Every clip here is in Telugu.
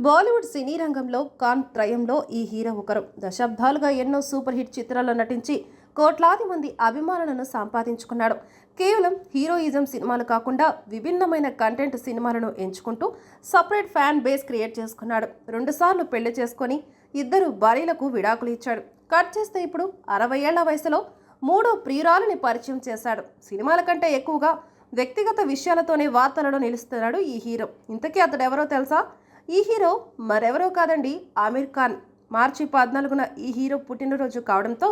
బాలీవుడ్ సినీ రంగంలో ఖాన్ త్రయంలో ఈ హీరో ఒకరు. దశాబ్దాలుగా ఎన్నో సూపర్ హిట్ చిత్రాల్లో నటించి కోట్లాది మంది అభిమానులను సంపాదించుకున్నాడు. కేవలం హీరోయిజం సినిమాలు కాకుండా విభిన్నమైన కంటెంట్ సినిమాలను ఎంచుకుంటూ సపరేట్ ఫ్యాన్ బేస్ క్రియేట్ చేసుకున్నాడు. 2 సార్లు పెళ్లి చేసుకొని 2 భార్యలకు విడాకులు ఇచ్చాడు. కట్ చేస్తే ఇప్పుడు 60 ఏళ్ల వయసులో 3వ ప్రియురాలిని పరిచయం చేశాడు. సినిమాల కంటే ఎక్కువగా వ్యక్తిగత విషయాలతోనే వార్తలలో నిలుస్తున్నాడు ఈ హీరో. ఇంతకీ అతడెవరో తెలుసా? ఈ హీరో మరెవరో కాదండి, ఆమీర్ ఖాన్. మార్చి 14న ఈ హీరో పుట్టినరోజు కావడంతో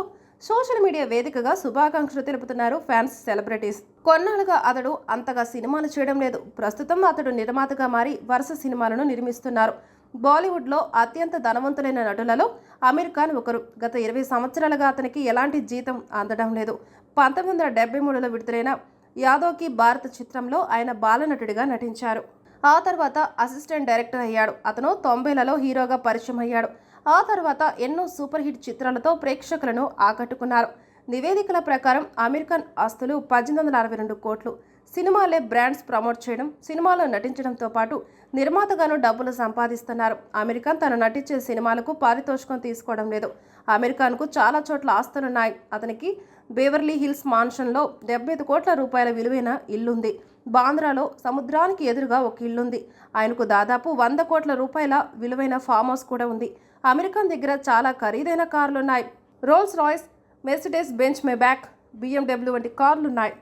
సోషల్ మీడియా వేదికగా శుభాకాంక్షలు తెలుపుతున్నారు ఫ్యాన్స్, సెలబ్రిటీస్. కొన్నాళ్ళుగా అతడు అంతగా సినిమాలు చేయడం లేదు. ప్రస్తుతం అతడు నిర్మాతగా మారి వరుస సినిమాలను నిర్మిస్తున్నారు. బాలీవుడ్లో అత్యంత ధనవంతులైన నటులలో ఆమీర్ ఖాన్ ఒకరు. గత 20 సంవత్సరాలుగా అతనికి ఎలాంటి జీతం అందడం లేదు. 1973లో విడుదలైన యాదవ్ కి భారత్ చిత్రంలో ఆయన బాలనటుడిగా నటించారు. ఆ తర్వాత అసిస్టెంట్ డైరెక్టర్ అయ్యాడు. అతను 90లలో హీరోగా పరిచయం అయ్యాడు. ఆ తర్వాత ఎన్నో సూపర్ హిట్ చిత్రాలతో ప్రేక్షకులను ఆకట్టుకున్నారు. నివేదికల ప్రకారం ఆమీర్ ఖాన్ ఆస్తులు 1862 కోట్లు. సినిమాలే బ్రాండ్స్ ప్రమోట్ చేయడం, సినిమాలో నటించడంతో పాటు నిర్మాతగాను డబ్బులు సంపాదిస్తున్నారు. ఆమీర్ ఖాన్ తను నటించే సినిమాలకు పారితోషికం తీసుకోవడం లేదు. ఆమీర్ ఖాన్కు చాలా చోట్ల ఆస్తులున్నాయి. అతనికి బేవర్లీ హిల్స్ మాన్షన్లో 75 కోట్ల రూపాయల విలువైన ఇల్లుంది. బాంద్రాలో సముద్రానికి ఎదురుగా ఒక ఇల్లుంది. ఆయనకు దాదాపు 100 కోట్ల రూపాయల విలువైన ఫామ్ హౌస్ కూడా ఉంది. ఆమీర్ ఖాన్ దగ్గర చాలా ఖరీదైన కార్లున్నాయి. Rolls Royce, Mercedes Benz Maybach, BMW వంటి కార్లున్నాయి.